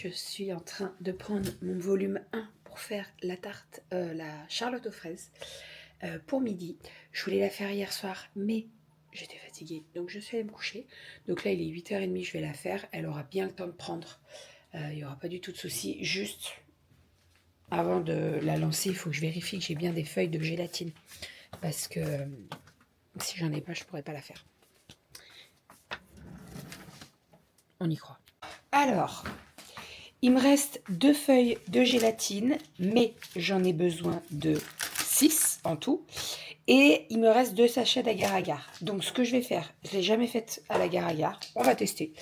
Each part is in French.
je suis en train de prendre mon volume 1 pour faire la tarte, la charlotte aux fraises pour midi. Je voulais la faire hier soir, mais j'étais fatiguée, donc je suis allée me coucher. Donc là, il est 8h30, je vais la faire. Elle aura bien le temps de prendre. Il n'y aura pas du tout de souci. Juste, avant de la lancer, il faut que je vérifie que j'ai bien des feuilles de gélatine. Parce que si j'en ai pas, je ne pourrais pas la faire. On y croit. Alors, il me reste 2 feuilles de gélatine, mais j'en ai besoin de 6 en tout. Et il me reste 2 sachets d'agar-agar. Donc ce que je vais faire, je ne l'ai jamais faite à l'agar-agar. On va tester.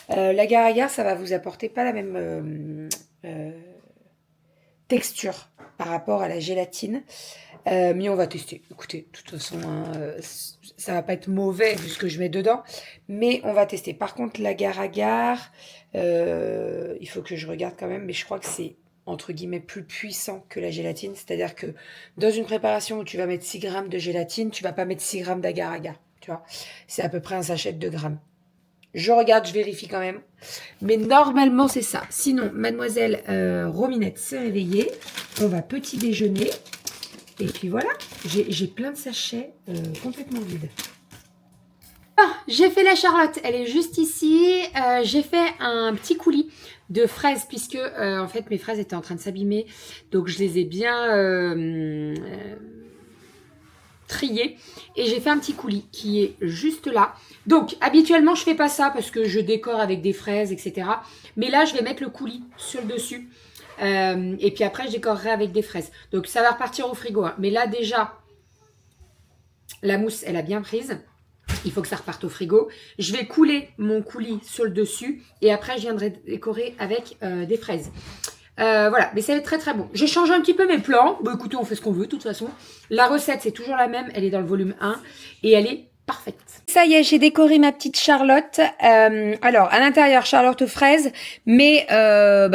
L'agar-agar, ça va vous apporter pas la même texture par rapport à la gélatine. Mais on va tester. Écoutez, de toute façon, hein, ça va pas être mauvais vu ce que je mets dedans. Mais on va tester. Par contre, l'agar-agar, il faut que je regarde quand même. Mais je crois que c'est, entre guillemets, plus puissant que la gélatine. C'est-à-dire que dans une préparation où tu vas mettre 6 grammes de gélatine, tu vas pas mettre 6 grammes d'agar-agar. Tu vois, c'est à peu près un sachet de 2 grammes. Je regarde, je vérifie quand même. Mais normalement, c'est ça. Sinon, mademoiselle Rominette s'est réveillée. On va petit déjeuner. Et puis voilà, j'ai plein de sachets complètement vides. Ah, j'ai fait la charlotte, elle est juste ici. J'ai fait un petit coulis de fraises puisque en fait mes fraises étaient en train de s'abîmer. Donc je les ai bien triées. Et j'ai fait un petit coulis qui est juste là. Donc habituellement je fais pas ça parce que je décore avec des fraises, etc. Mais là je vais mettre le coulis sur le dessus. Et puis après, je décorerai avec des fraises. Donc, ça va repartir au frigo. Hein. Mais là, déjà, la mousse, elle a bien prise. Il faut que ça reparte au frigo. Je vais couler mon coulis sur le dessus. Et après, je viendrai décorer avec des fraises. Voilà, mais ça va être très très bon. J'ai changé un petit peu mes plans. Bon, écoutez, on fait ce qu'on veut, de toute façon. La recette, c'est toujours la même. Elle est dans le volume 1. Et elle est parfaite. Ça y est, j'ai décoré ma petite Charlotte. Alors, à l'intérieur, Charlotte aux fraises, mais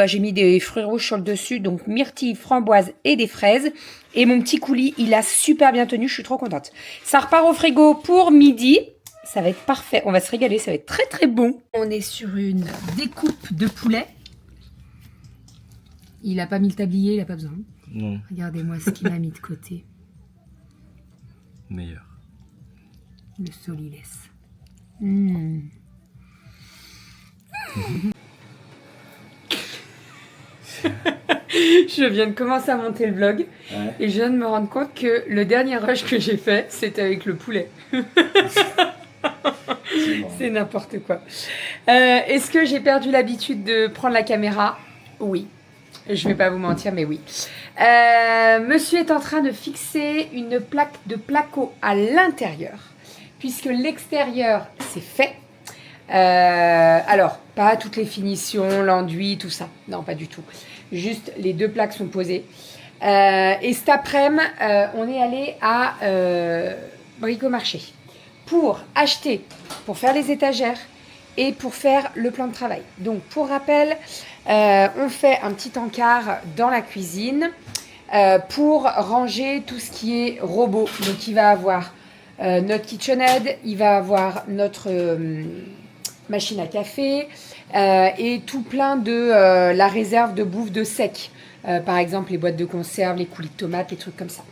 j'ai mis des fruits rouges sur le dessus, donc myrtille, framboise et des fraises. Et mon petit coulis, il a super bien tenu, je suis trop contente. Ça repart au frigo pour midi. Ça va être parfait, on va se régaler, ça va être très très bon. On est sur une découpe de poulet. Il n'a pas mis le tablier, il n'a pas besoin. Non. Regardez-moi ce qu'il a mis de côté. Meilleur. Le solilès. Mmh. Je viens de commencer à monter le vlog et je viens de me rendre compte que le dernier rush que j'ai fait, c'était avec le poulet. C'est n'importe quoi. Est-ce que j'ai perdu l'habitude de prendre la caméra? Oui. Je vais pas vous mentir, mais oui. Monsieur est en train de fixer une plaque de placo à l'intérieur. Puisque l'extérieur, c'est fait. Alors, pas toutes les finitions, l'enduit, tout ça. Non, pas du tout. Juste, les 2 plaques sont posées. Et cet après-midi, on est allé à Bricomarché pour acheter, pour faire les étagères et pour faire le plan de travail. Donc, pour rappel, on fait un petit encart dans la cuisine pour ranger tout ce qui est robot. Donc, il va avoir notre KitchenAid, il va avoir notre machine à café et tout plein de la réserve de bouffe de sec. Par exemple, les boîtes de conserve, les coulis de tomates, les trucs comme ça.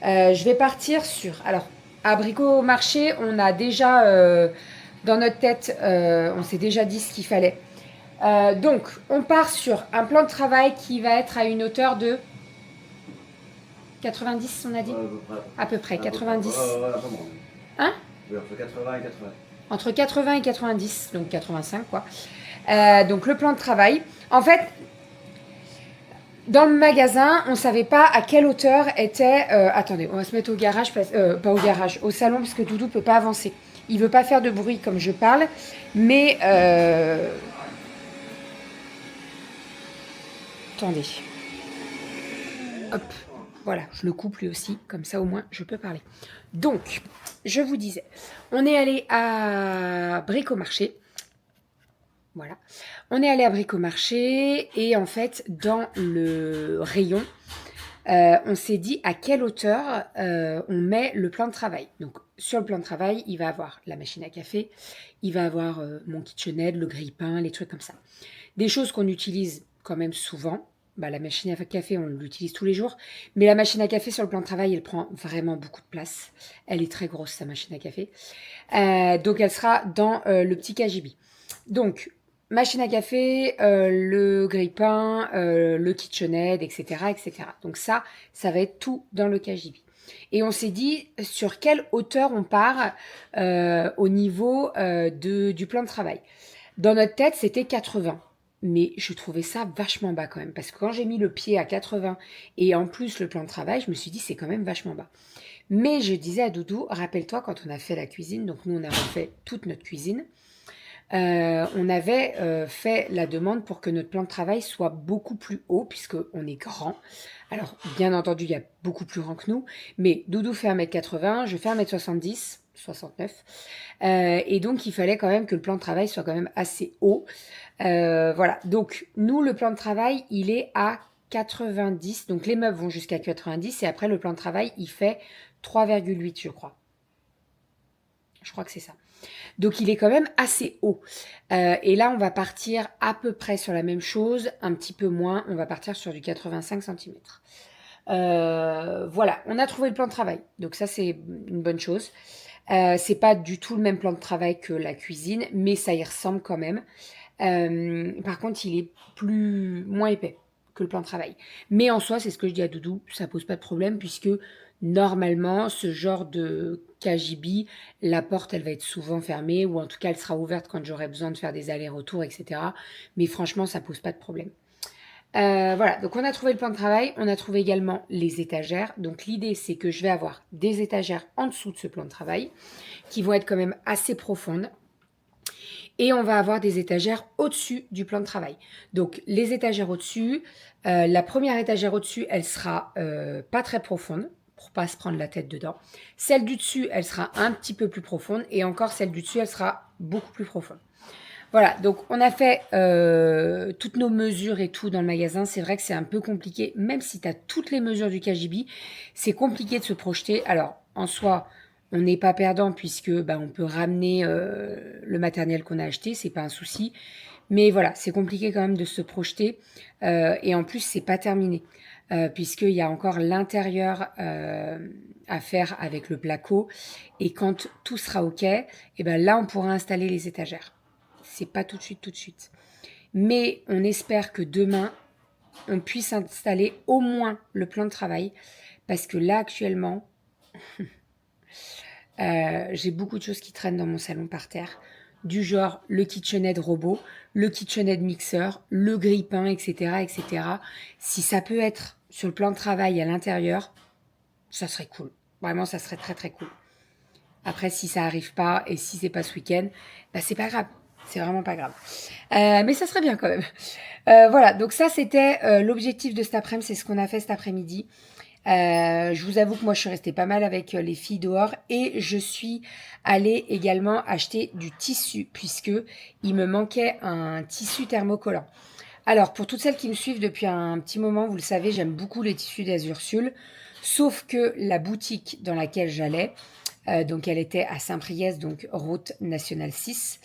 Je vais partir sur... Alors, à Bricomarché, on a déjà, dans notre tête, on s'est déjà dit ce qu'il fallait. Donc, on part sur un plan de travail qui va être à une hauteur de 90, on a dit à peu près, 90. Hein? Oui, entre 80 et 80. Entre 80 et 90, donc 85 quoi. Donc le plan de travail. En fait, dans le magasin, on ne savait pas à quelle hauteur était... attendez, on va se mettre au garage, pas au garage, au salon, parce que Doudou ne peut pas avancer. Il ne veut pas faire de bruit comme je parle, mais... Attendez. Hop. Voilà, je le coupe lui aussi, comme ça au moins je peux parler. Donc, je vous disais, on est allé à Bricomarché. Voilà. On est allé à Bricomarché et en fait, dans le rayon, on s'est dit à quelle hauteur on met le plan de travail. Donc, sur le plan de travail, il va avoir la machine à café, il va avoir mon KitchenAid, le grille-pain, les trucs comme ça. Des choses qu'on utilise quand même souvent. Bah, la machine à café, on l'utilise tous les jours. Mais la machine à café sur le plan de travail, elle prend vraiment beaucoup de place. Elle est très grosse, sa machine à café. Donc, elle sera dans le petit KGB. Donc, machine à café, le grille-pain, le KitchenAid, etc., etc. Donc ça va être tout dans le KGB. Et on s'est dit sur quelle hauteur on part au niveau du plan de travail. Dans notre tête, c'était 80. Mais je trouvais ça vachement bas quand même. Parce que quand j'ai mis le pied à 80 et en plus le plan de travail, je me suis dit c'est quand même vachement bas. Mais je disais à Doudou, rappelle-toi quand on a fait la cuisine, donc nous on a refait toute notre cuisine, on avait fait la demande pour que notre plan de travail soit beaucoup plus haut, puisqu'on est grand. Alors, bien entendu, il y a beaucoup plus grand que nous, mais Doudou fait 1m80, je fais 1m70, 69. Et donc, il fallait quand même que le plan de travail soit quand même assez haut. Voilà, donc nous, le plan de travail, il est à 90. Donc, les meubles vont jusqu'à 90, et après, le plan de travail, il fait 3,8, je crois. Je crois que c'est ça. Donc il est quand même assez haut. Et là, on va partir à peu près sur la même chose, un petit peu moins. On va partir sur du 85 cm. Voilà, on a trouvé le plan de travail. Donc ça, c'est une bonne chose. C'est pas du tout le même plan de travail que la cuisine, mais ça y ressemble quand même. Par contre, il est moins épais que le plan de travail. Mais en soi, c'est ce que je dis à Doudou, ça pose pas de problème puisque normalement, ce genre de KGB, la porte, elle va être souvent fermée ou en tout cas, elle sera ouverte quand j'aurai besoin de faire des allers-retours, etc. Mais franchement, ça pose pas de problème. Voilà, donc on a trouvé le plan de travail, on a trouvé également les étagères. Donc l'idée, c'est que je vais avoir des étagères en dessous de ce plan de travail qui vont être quand même assez profondes. Et on va avoir des étagères au-dessus du plan de travail. Donc les étagères au-dessus, la première étagère au-dessus, elle sera pas très profonde pour pas se prendre la tête dedans. Celle du dessus, elle sera un petit peu plus profonde et encore celle du dessus, elle sera beaucoup plus profonde. Voilà, donc on a fait toutes nos mesures et tout dans le magasin. C'est vrai que c'est un peu compliqué, même si tu as toutes les mesures du KGB, c'est compliqué de se projeter. Alors, en soi, on n'est pas perdant puisque on peut ramener le matériel qu'on a acheté, c'est pas un souci. Mais voilà, c'est compliqué quand même de se projeter. Et en plus, c'est pas terminé. Puisqu'il y a encore l'intérieur à faire avec le placo. Et quand tout sera OK, et là, on pourra installer les étagères. C'est pas tout de suite. Mais on espère que demain, on puisse installer au moins le plan de travail. Parce que là, actuellement, j'ai beaucoup de choses qui traînent dans mon salon par terre. Du genre le KitchenAid robot, le KitchenAid mixeur, le grille-pain, etc., etc. Si ça peut être sur le plan de travail à l'intérieur, ça serait cool. Vraiment, ça serait très très cool. Après, si ça arrive pas et si c'est pas ce week-end, c'est pas grave. C'est vraiment pas grave. Mais ça serait bien quand même. Voilà, donc ça c'était l'objectif de cet après-midi, c'est ce qu'on a fait cet après-midi. Je vous avoue que moi je suis restée pas mal avec les filles dehors et je suis allée également acheter du tissu puisque il me manquait un tissu thermocollant. Alors pour toutes celles qui me suivent depuis un petit moment, vous le savez, j'aime beaucoup les tissus d'Azursule, sauf que la boutique dans laquelle j'allais, donc elle était à Saint-Priest, donc route nationale 6.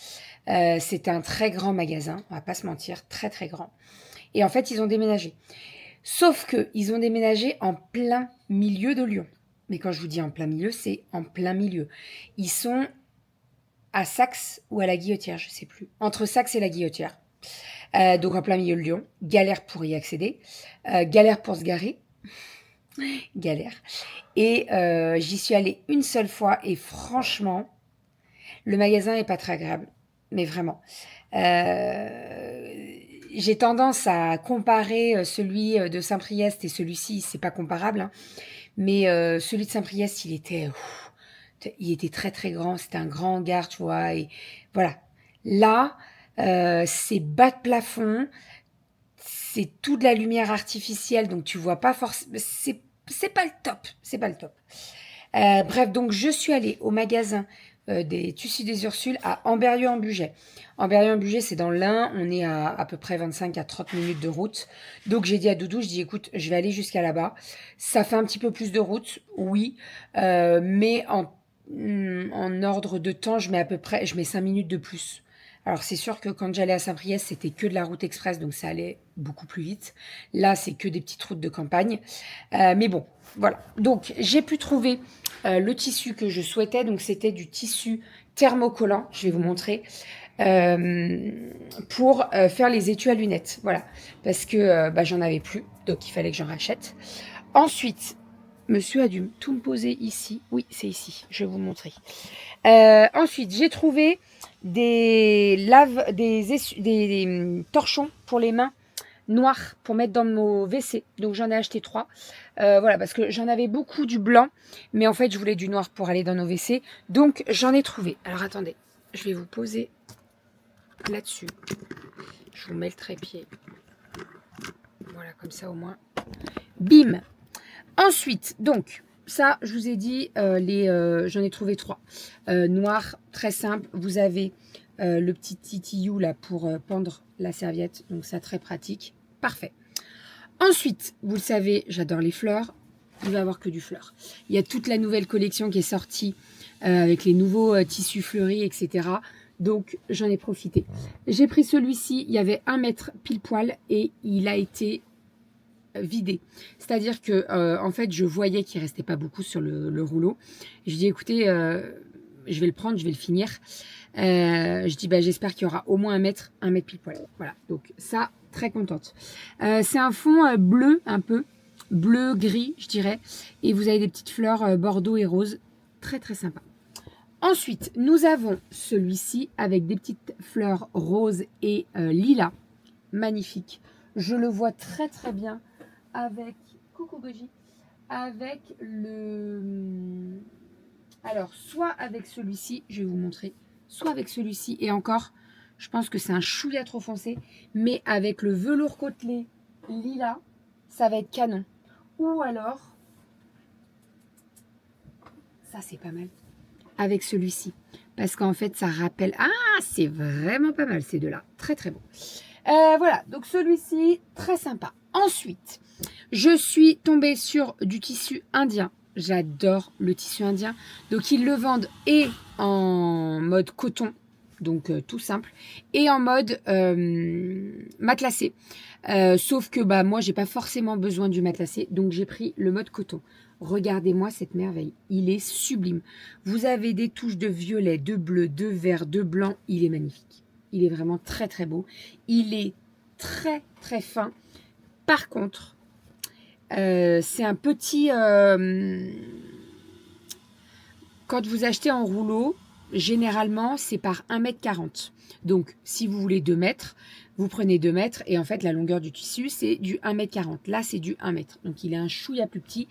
C'est un très grand magasin, on va pas se mentir, très très grand. Et en fait, ils ont déménagé. Sauf qu'ils ont déménagé en plein milieu de Lyon. Mais quand je vous dis en plein milieu, c'est en plein milieu. Ils sont à Saxe ou à la Guillotière, je sais plus. Entre Saxe et la Guillotière. Donc en plein milieu de Lyon. Galère pour y accéder. Galère pour se garer. Galère. Et j'y suis allée une seule fois et franchement, le magasin n'est pas très agréable. Mais vraiment. J'ai tendance à comparer celui de Saint-Priest et celui-ci, c'est pas comparable, hein, mais celui de Saint-Priest, il était très très grand, c'était un grand hangar, tu vois, et voilà. Là, c'est bas de plafond, c'est tout de la lumière artificielle, donc tu vois pas forcément, c'est pas le top, c'est pas le top. Bref, donc je suis allée au magasin des Tissus des Ursules à Amberieu-en-Bugey. Amberieu-en-Bugey, c'est dans l'Ain. On est à peu près 25 à 30 minutes de route. Donc, j'ai dit à Doudou, je dis, écoute, je vais aller jusqu'à là-bas. Ça fait un petit peu plus de route, oui. Mais en ordre de temps, je mets 5 minutes de plus. Alors, c'est sûr que quand j'allais à Saint-Priest, c'était que de la route express, donc ça allait beaucoup plus vite. Là, c'est que des petites routes de campagne. Mais bon, voilà. Donc, j'ai pu trouver le tissu que je souhaitais. Donc, c'était du tissu thermocollant. Je vais vous montrer. Pour faire les étuis à lunettes. Voilà. Parce que j'en avais plus. Donc, il fallait que j'en rachète. Ensuite, monsieur a dû tout me poser ici. Oui, c'est ici. Je vais vous montrer. Ensuite, j'ai trouvé des torchons pour les mains noirs pour mettre dans nos WC. Donc, j'en ai acheté 3. Voilà, parce que j'en avais beaucoup du blanc. Mais en fait, je voulais du noir pour aller dans nos WC. Donc, j'en ai trouvé. Alors, attendez. Je vais vous poser là-dessus. Je vous mets le trépied. Voilà, comme ça au moins. Bim! Ensuite, donc, ça, je vous ai dit, j'en ai trouvé 3. Noir, très simple. Vous avez le petit titillou là pour pendre la serviette. Donc, ça, très pratique. Parfait. Ensuite, vous le savez, j'adore les fleurs. Il va y avoir que du fleur. Il y a toute la nouvelle collection qui est sortie avec les nouveaux tissus fleuris, etc. Donc, j'en ai profité. J'ai pris celui-ci. Il y avait 1 mètre pile poil et il a été vidé. C'est-à-dire que, en fait, je voyais qu'il ne restait pas beaucoup sur le rouleau. Je dis, écoutez, je vais le prendre, je vais le finir. Je dis, j'espère qu'il y aura au moins 1 mètre pile poil. Voilà, donc ça, très contente. C'est un fond bleu, un peu, bleu-gris, je dirais. Et vous avez des petites fleurs bordeaux et rose. Très, très sympa. Ensuite, nous avons celui-ci avec des petites fleurs roses et lilas. Magnifique. Je le vois très, très bien avec, coucou Goji, avec le... Alors, soit avec celui-ci, je vais vous montrer, soit avec celui-ci, et encore, je pense que c'est un chouïa trop foncé, mais avec le velours côtelé lilas, ça va être canon. Ou alors, ça c'est pas mal, avec celui-ci, parce qu'en fait, ça rappelle... Ah, c'est vraiment pas mal ces deux-là, très très beau. Voilà, donc celui-ci, très sympa. Ensuite, je suis tombée sur du tissu indien. J'adore le tissu indien. Donc, ils le vendent et en mode coton, donc tout simple, et en mode matelassé. Sauf que moi, j'ai pas forcément besoin du matelassé, donc j'ai pris le mode coton. Regardez-moi cette merveille, il est sublime. Vous avez des touches de violet, de bleu, de vert, de blanc, il est magnifique. Il est vraiment très très beau. Il est très très fin. Par contre, c'est un petit... quand vous achetez en rouleau, généralement, c'est par 1,40 m. Donc, si vous voulez 2 mètres, vous prenez 2 mètres. Et en fait, la longueur du tissu, c'est du 1,40 m. Là, c'est du 1 mètre. Donc, il est un chouïa plus petit.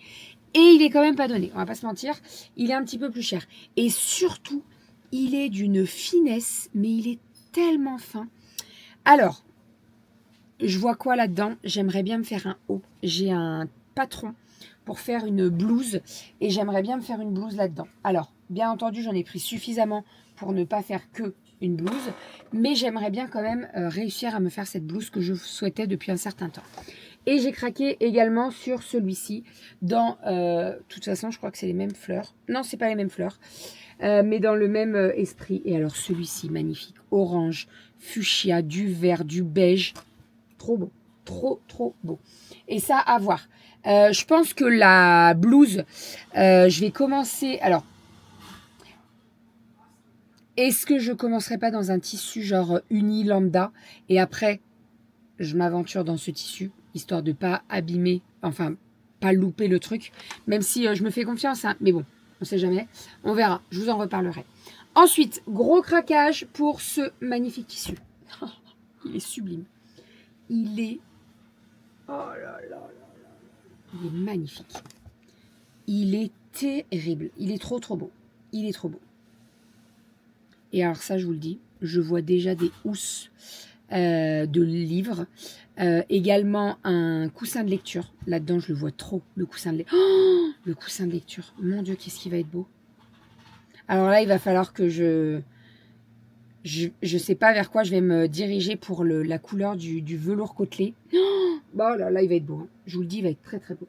Et il est quand même pas donné. On va pas se mentir. Il est un petit peu plus cher. Et surtout, il est d'une finesse, mais il est tellement fin. Alors, je vois quoi là-dedans? J'aimerais bien me faire un haut. J'ai un patron pour faire une blouse et j'aimerais bien me faire une blouse là-dedans. Alors, bien entendu, j'en ai pris suffisamment pour ne pas faire que une blouse, mais j'aimerais bien quand même réussir à me faire cette blouse que je souhaitais depuis un certain temps. Et j'ai craqué également sur celui-ci dans, de toute façon, je crois que c'est les mêmes fleurs. Non, c'est pas les mêmes fleurs, mais dans le même esprit. Et alors celui-ci, magnifique, orange, fuchsia, du vert, du beige. Trop beau, trop beau. Et ça, à voir. Je pense que la blouse, je vais commencer... Alors, est-ce que je commencerai pas dans un tissu genre uni lambda et après, je m'aventure dans ce tissu, histoire de pas abîmer, enfin, pas louper le truc, même si je me fais confiance, hein, mais bon, on sait jamais. On verra, je vous en reparlerai. Ensuite, gros craquage pour ce magnifique tissu. Il est sublime. Il est... Oh là là là là. Il est magnifique. Il est terrible. Il est trop beau. Il est trop beau. Et alors ça, je vous le dis, je vois déjà des housses de livres. Également un coussin de lecture. Là-dedans, je le vois trop, le coussin de lecture. Oh, le coussin de lecture. Mon Dieu, qu'est-ce qui va être beau. Alors là, il va falloir que je sais pas vers quoi je vais me diriger pour la couleur du velours côtelé. Oh, bon, là, il va être beau. Hein. Je vous le dis, il va être très beau.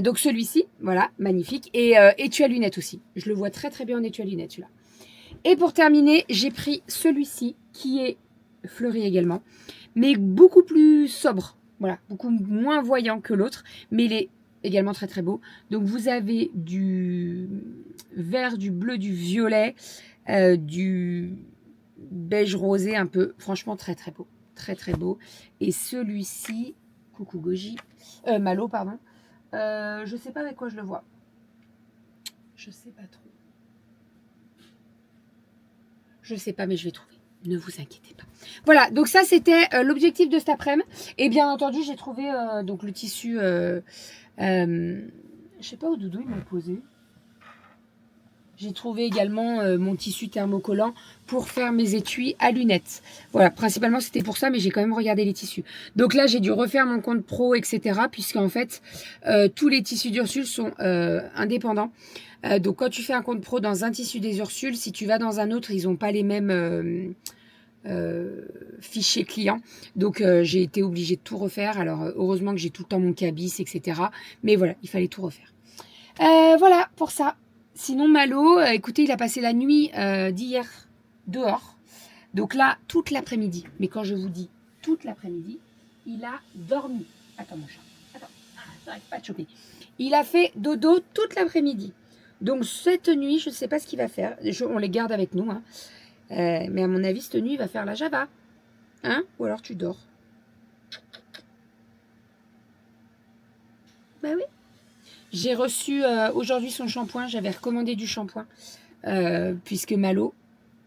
Donc celui-ci, voilà, magnifique. Et étui à lunettes aussi. Je le vois très bien en étui à lunettes, celui-là. Et pour terminer, j'ai pris celui-ci qui est fleuri également, mais beaucoup plus sobre. Voilà, beaucoup moins voyant que l'autre, mais il est également très très beau. Donc vous avez du vert, du bleu, du violet, du beige rosé un peu. Franchement très très beau. Très très beau. Et celui-ci, coucou Goji, Malo pardon. Je sais pas avec quoi je le vois. Je sais pas trop. Je sais pas mais je vais trouver. Ne vous inquiétez pas. Voilà, donc ça c'était l'objectif de cet après-midi. Et bien entendu, j'ai trouvé donc le tissu. Je sais pas où Doudou ils m'ont posé. J'ai trouvé également mon tissu thermocollant pour faire mes étuis à lunettes. Voilà, principalement c'était pour ça, mais j'ai quand même regardé les tissus. Donc là, j'ai dû refaire mon compte pro, etc. Puisqu'en fait, tous les tissus d'Ursule sont indépendants. Donc quand tu fais un compte pro dans un tissu des Ursules, si tu vas dans un autre, ils n'ont pas les mêmes fichiers clients. Donc j'ai été obligée de tout refaire. Alors heureusement que j'ai tout le temps mon cabis, etc. Mais voilà, il fallait tout refaire. Voilà pour ça. Sinon, Malo, écoutez, il a passé la nuit d'hier dehors. Donc là, toute l'après-midi. Mais quand je vous dis toute l'après-midi, il a dormi. Attends, mon chat. Attends, j'arrive pas à te choper. Il a fait dodo toute l'après-midi. Donc cette nuit, je ne sais pas ce qu'il va faire. On les garde avec nous. Hein. Mais à mon avis, cette nuit, il va faire la Java. Hein? Ou alors tu dors. Bah oui. J'ai reçu aujourd'hui son shampoing. J'avais recommandé du shampoing. Puisque Malo,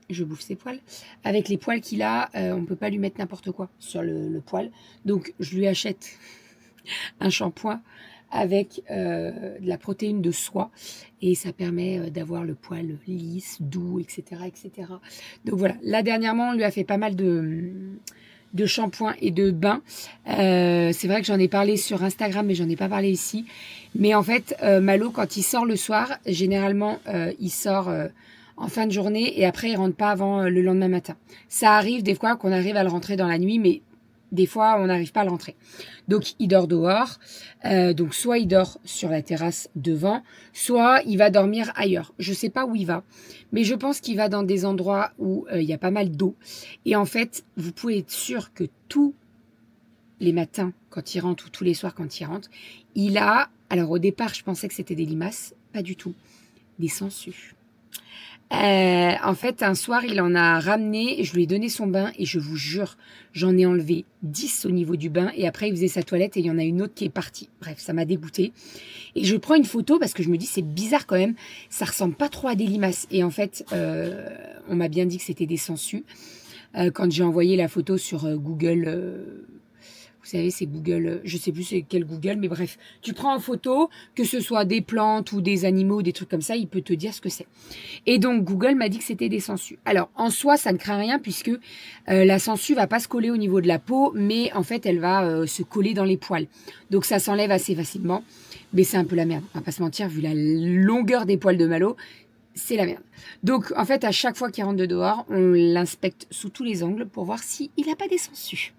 je bouffe ses poils. Avec les poils qu'il a, on ne peut pas lui mettre n'importe quoi sur le poil. Donc, je lui achète un shampoing avec de la protéine de soie. Et ça permet d'avoir le poil lisse, doux, etc., etc. Donc voilà. Là, dernièrement, on lui a fait pas mal de shampoing et de bain. C'est vrai que j'en ai parlé sur Instagram, mais j'en ai pas parlé ici. Mais en fait, Malo, quand il sort le soir, généralement, il sort en fin de journée et après, il rentre pas avant le lendemain matin. Ça arrive des fois qu'on arrive à le rentrer dans la nuit, mais des fois, on n'arrive pas à le rentrer. Donc, il dort dehors. Donc, soit il dort sur la terrasse devant, soit il va dormir ailleurs. Je sais pas où il va, mais je pense qu'il va dans des endroits où il y a pas mal d'eau. Et en fait, vous pouvez être sûr que tous les matins, quand il rentre, ou tous les soirs quand il rentre, il a... Alors, au départ, je pensais que c'était des limaces. Pas du tout. Des sangsues. En fait, un soir, il en a ramené, je lui ai donné son bain et je vous jure, j'en ai enlevé 10 au niveau du bain et après, il faisait sa toilette et il y en a une autre qui est partie. Bref, ça m'a dégoûtée. Et je prends une photo parce que je me dis, c'est bizarre quand même, ça ressemble pas trop à des limaces. Et en fait, on m'a bien dit que c'était des sangsues. Quand j'ai envoyé la photo sur Google... Vous savez, c'est Google, je sais plus c'est quel Google, mais bref, tu prends en photo, que ce soit des plantes ou des animaux, des trucs comme ça, il peut te dire ce que c'est. Et donc, Google m'a dit que c'était des sangsues. Alors, en soi, ça ne craint rien puisque la sangsue va pas se coller au niveau de la peau, mais en fait, elle va se coller dans les poils. Donc, ça s'enlève assez facilement, mais c'est un peu la merde. On va pas se mentir, vu la longueur des poils de Malo, c'est la merde. Donc, en fait, à chaque fois qu'il rentre de dehors, on l'inspecte sous tous les angles pour voir s'il n'a pas des sangsues.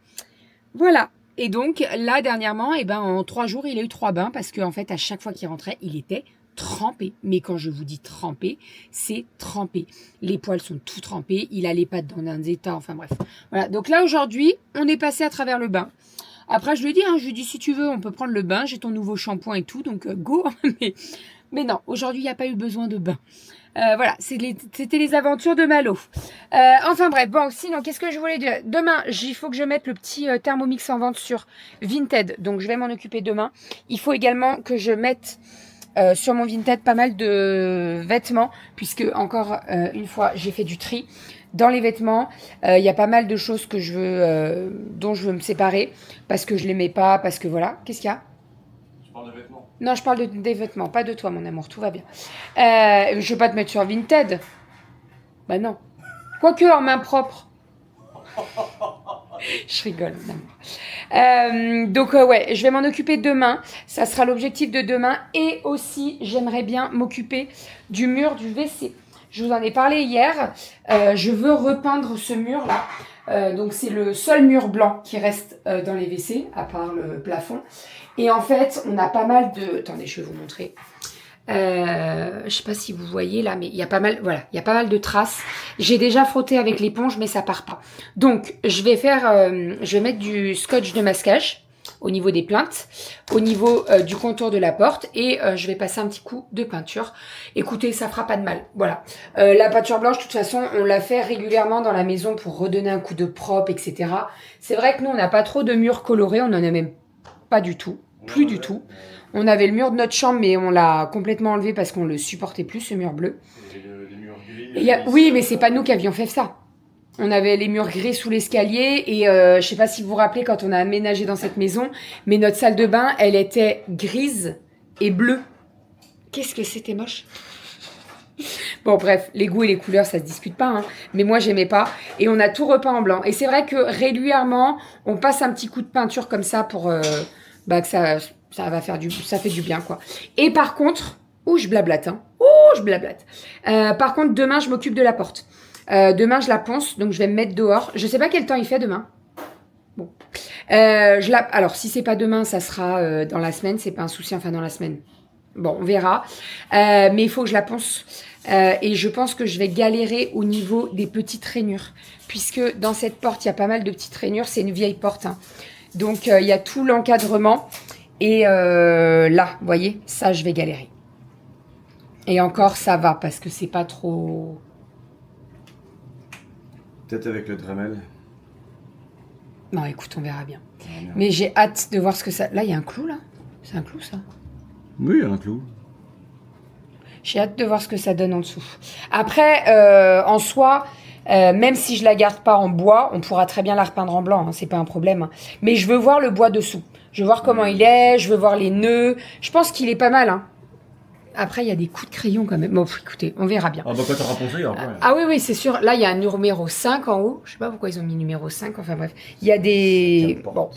Voilà. Et donc, là, dernièrement, en 3 jours, il a eu 3 bains parce qu'en fait, à chaque fois qu'il rentrait, il était trempé. Mais quand je vous dis trempé, c'est trempé. Les poils sont tout trempés. Il a les pattes dans un état. Enfin, bref. Voilà. Donc là, aujourd'hui, on est passé à travers le bain. Après, je lui ai dit, si tu veux, on peut prendre le bain. J'ai ton nouveau shampoing et tout. Donc, go. Mais non, aujourd'hui, il n'y a pas eu besoin de bain. Voilà, c'était les aventures de Malo. Enfin bref, bon, sinon, qu'est-ce que je voulais dire? Demain, il faut que je mette le petit Thermomix en vente sur Vinted. Donc, je vais m'en occuper demain. Il faut également que je mette sur mon Vinted pas mal de vêtements. Puisque, encore une fois, j'ai fait du tri. Dans les vêtements, il y a pas mal de choses que je veux, dont je veux me séparer. Parce que je les mets pas, parce que voilà. Qu'est-ce qu'il y a? Tu parles de vêtements? Non, je parle des vêtements, pas de toi, mon amour, tout va bien. Je vais pas te mettre sur Vinted. Bah non. Quoique en main propre. Je rigole, mon amour. Donc, ouais, je vais m'en occuper demain. Ça sera l'objectif de demain. Et aussi, j'aimerais bien m'occuper du mur du WC. Je vous en ai parlé hier. Je veux repeindre ce mur-là. Donc, c'est le seul mur blanc qui reste dans les WC, à part le plafond. Et en fait, on a pas mal de... Attendez, je vais vous montrer. Je sais pas si vous voyez là, mais il y a pas mal, voilà, il y a pas mal de traces. J'ai déjà frotté avec l'éponge, mais ça part pas. Donc, je vais mettre du scotch de masquage au niveau des plaintes, au niveau du contour de la porte, et je vais passer un petit coup de peinture. Écoutez, ça fera pas de mal. Voilà. La peinture blanche, de toute façon, on la fait régulièrement dans la maison pour redonner un coup de propre, etc. C'est vrai que nous, on n'a pas trop de murs colorés, on en a même pas du tout, plus du tout. On avait le mur de notre chambre, mais on l'a complètement enlevé parce qu'on le supportait plus, ce mur bleu. Les murs gris. Oui, mais c'est pas nous qui avions fait ça. On avait les murs gris sous l'escalier et je sais pas si vous vous rappelez quand on a aménagé dans cette maison, mais notre salle de bain, elle était grise et bleue. Qu'est-ce que c'était moche. Bon bref, les goûts et les couleurs, ça se discute pas, hein. Mais moi j'aimais pas. Et on a tout repeint en blanc. Et c'est vrai que régulièrement, on passe un petit coup de peinture comme ça pour que ça fait du bien quoi. Et par contre, je blablate, hein. Je blablate. Par contre, demain je m'occupe de la porte. Demain je la ponce, donc je vais me mettre dehors. Je sais pas quel temps il fait demain. Bon. Alors si c'est pas demain, ça sera dans la semaine, c'est pas un souci, enfin dans la semaine. Bon, on verra. Mais il faut que je la ponce. Et je pense que je vais galérer au niveau des petites rainures. Puisque dans cette porte, il y a pas mal de petites rainures. C'est une vieille porte, hein. Donc, il y a tout l'encadrement. Et là, vous voyez, ça, je vais galérer. Et encore, ça va parce que c'est pas trop... Peut-être avec le Dremel. Non, écoute, on verra bien. Mais j'ai hâte de voir ce que ça... Là, il y a un clou, là. C'est un clou, ça. Oui, un clou. J'ai hâte de voir ce que ça donne en dessous. Après, en soi, même si je la garde pas en bois, on pourra très bien la repeindre en blanc, hein, c'est pas un problème. Hein. Mais je veux voir le bois dessous. Je veux voir comment il est, je veux voir les nœuds. Je pense qu'il est pas mal. Hein. Après, il y a des coups de crayon quand même. Bon, écoutez, on verra bien. Ah bah quand t'auras pensé, après. Ah oui, c'est sûr. Là, il y a un numéro 5 en haut. Je sais pas pourquoi ils ont mis numéro 5. Enfin bref, il y a des... Bon,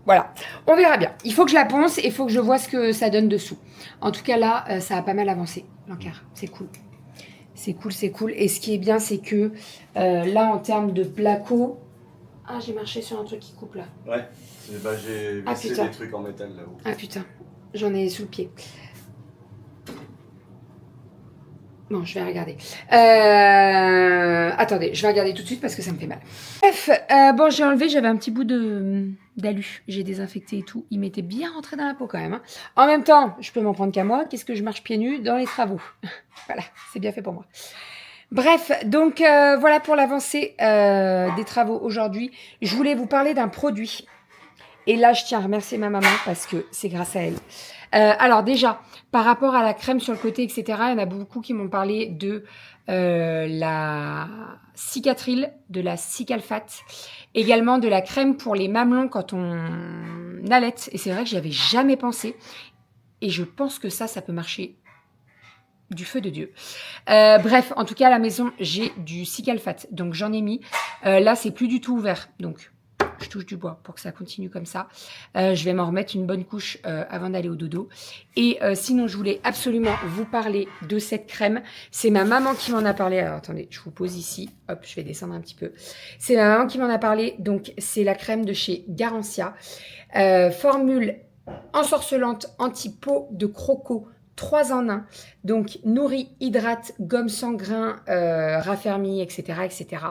voilà. On verra bien. Il faut que je la ponce et il faut que je vois ce que ça donne dessous. En tout cas, là, ça a pas mal avancé, l'encart. C'est cool. C'est cool, c'est cool. Et ce qui est bien, c'est que là, en termes de placo... Ah, j'ai marché sur un truc qui coupe là. Ouais. J'ai vissé des trucs en métal là-haut. Ah putain, j'en ai sous le pied. Bon, je vais regarder. Attendez, je vais regarder tout de suite parce que ça me fait mal. Bref, bon, j'ai enlevé, j'avais un petit bout d'alu. J'ai désinfecté et tout. Il m'était bien rentré dans la peau quand même. Hein. En même temps, je peux m'en prendre qu'à moi. Qu'est-ce que je marche pieds nus dans les travaux? Voilà, c'est bien fait pour moi. Bref, donc voilà pour l'avancée des travaux aujourd'hui. Je voulais vous parler d'un produit. Et là, je tiens à remercier ma maman parce que c'est grâce à elle. Alors déjà, par rapport à la crème sur le côté, etc., il y en a beaucoup qui m'ont parlé de la cicatril, de la cicalfate, également de la crème pour les mamelons quand on allaite. Et c'est vrai que j'y avais jamais pensé. Et je pense que ça peut marcher du feu de Dieu. Bref, en tout cas, à la maison, j'ai du cicalfate. Donc, j'en ai mis. Là, c'est plus du tout ouvert. Donc, je touche du bois pour que ça continue comme ça. Je vais m'en remettre une bonne couche avant d'aller au dodo. Et sinon, je voulais absolument vous parler de cette crème. C'est ma maman qui m'en a parlé. Alors, attendez, je vous pose ici. Hop, je vais descendre un petit peu. C'est ma maman qui m'en a parlé. Donc, c'est la crème de chez Garancia. Formule ensorcelante anti-peau de croco. 3 en 1. Donc, nourrit, hydrate, gomme sans grain, raffermit, etc., etc.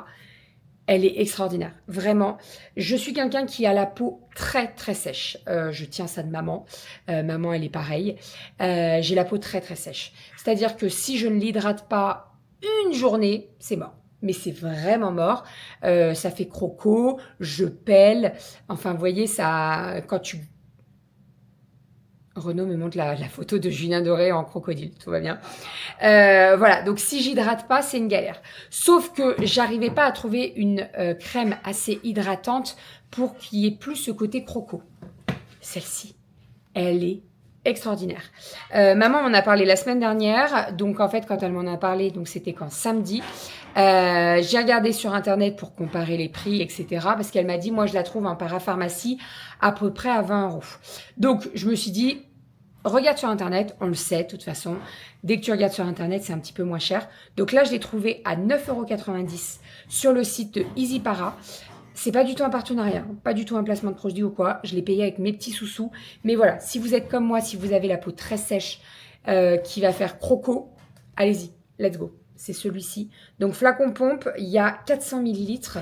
Elle est extraordinaire, vraiment. Je suis quelqu'un qui a la peau très, très sèche. Je tiens ça de maman. Maman, elle est pareille. J'ai la peau très, très sèche. C'est-à-dire que si je ne l'hydrate pas une journée, c'est mort. Mais c'est vraiment mort. Ça fait croco, je pèle. Enfin, vous voyez, ça, quand tu... Renaud me montre la photo de Julien Doré en crocodile, tout va bien. Voilà, donc si j'hydrate pas, c'est une galère. Sauf que j'arrivais pas à trouver une crème assez hydratante pour qu'il y ait plus ce côté croco. Celle-ci, elle est extraordinaire. Maman m'en a parlé la semaine dernière, donc en fait quand elle m'en a parlé, donc c'était quand samedi. J'ai regardé sur internet pour comparer les prix, etc. Parce qu'elle m'a dit, moi je la trouve en parapharmacie à peu près à 20 €. Donc je me suis dit, regarde sur internet, on le sait de toute façon. Dès que tu regardes sur internet, c'est un petit peu moins cher. Donc là, je l'ai trouvé à 9,90 € sur le site de EasyPara. C'est pas du tout un partenariat, pas du tout un placement de produit ou quoi. Je l'ai payé avec mes petits sous-sous. Mais voilà, si vous êtes comme moi, si vous avez la peau très sèche, qui va faire croco. Allez-y, let's go. C'est celui-ci. Donc, flacon pompe, il y a 400 millilitres.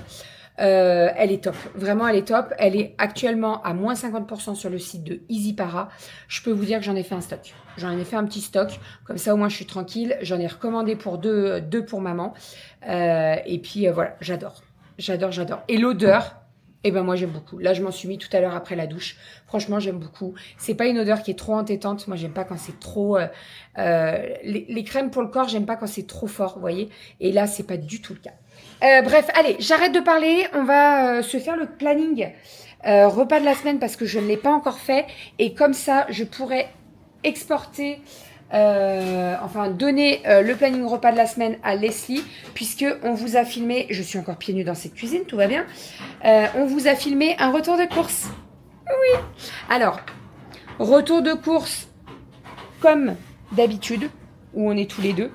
Elle est top. Vraiment, elle est top. Elle est actuellement à moins 50% sur le site de EasyPara. Je peux vous dire que j'en ai fait un stock. J'en ai fait un petit stock. Comme ça, au moins, je suis tranquille. J'en ai recommandé pour deux pour maman. Et puis, voilà, j'adore. J'adore, j'adore. Et l'odeur, eh ben moi, j'aime beaucoup. Là, je m'en suis mis tout à l'heure après la douche. Franchement, j'aime beaucoup. C'est pas une odeur qui est trop entêtante. Moi, j'aime pas quand c'est trop... les crèmes pour le corps, j'aime pas quand c'est trop fort, vous voyez. Et là, c'est pas du tout le cas. Bref, allez, j'arrête de parler. On va se faire le planning repas de la semaine parce que je ne l'ai pas encore fait. Et comme ça, je pourrais exporter, donner le planning repas de la semaine à Leslie, puisque on vous a filmé, je suis encore pieds nus dans cette cuisine, tout va bien. On vous a filmé un retour de course. Oui. Alors, retour de course comme d'habitude, où on est tous les deux.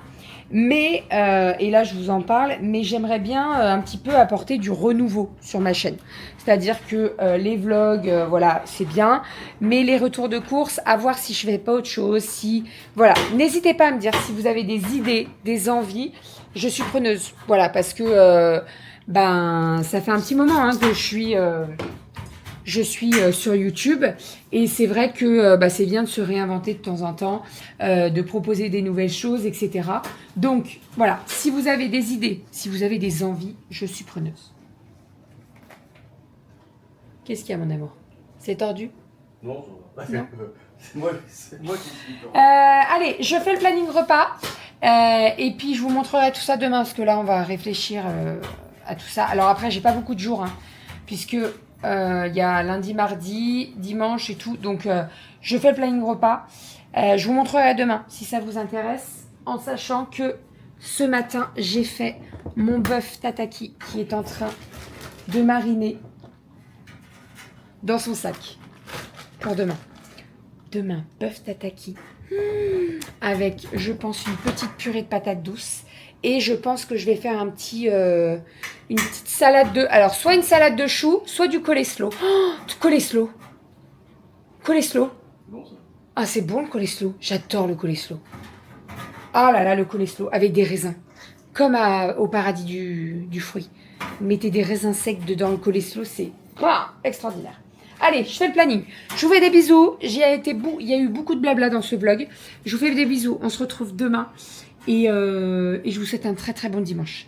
Mais, et là je vous en parle, mais j'aimerais bien un petit peu apporter du renouveau sur ma chaîne. C'est-à-dire que les vlogs, voilà, c'est bien, mais les retours de course, à voir si je fais pas autre chose, si... Voilà, n'hésitez pas à me dire si vous avez des idées, des envies, je suis preneuse. Voilà, parce que, ça fait un petit moment que je suis sur YouTube et c'est vrai que c'est bien de se réinventer de temps en temps, de proposer des nouvelles choses, etc. Donc, voilà, si vous avez des idées, si vous avez des envies, je suis preneuse. Qu'est-ce qu'il y a, mon amour? C'est tordu? Non, c'est moi qui suis tordu. Allez, je fais le planning repas et puis je vous montrerai tout ça demain parce que là, on va réfléchir à tout ça. Alors après, j'ai pas beaucoup de jours, puisque... il y a lundi, mardi, dimanche et tout. Donc, je fais le planning repas. Je vous montrerai demain si ça vous intéresse. En sachant que ce matin, j'ai fait mon bœuf tataki qui est en train de mariner dans son sac pour demain. Demain, bœuf tataki avec, je pense, une petite purée de patates douces. Et je pense que je vais faire une petite salade de... Alors, soit une salade de choux, soit du coleslaw. Oh, du coleslaw. Coleslaw. Bon, ça. Ah, c'est bon le coleslaw. J'adore le coleslaw. Ah là là, le coleslaw avec des raisins. Comme au paradis du fruit. Mettez des raisins secs dedans le coleslaw, c'est extraordinaire. Allez, je fais le planning. Je vous fais des bisous. Il y a eu beaucoup de blabla dans ce vlog. Je vous fais des bisous. On se retrouve demain. Et je vous souhaite un très très bon dimanche.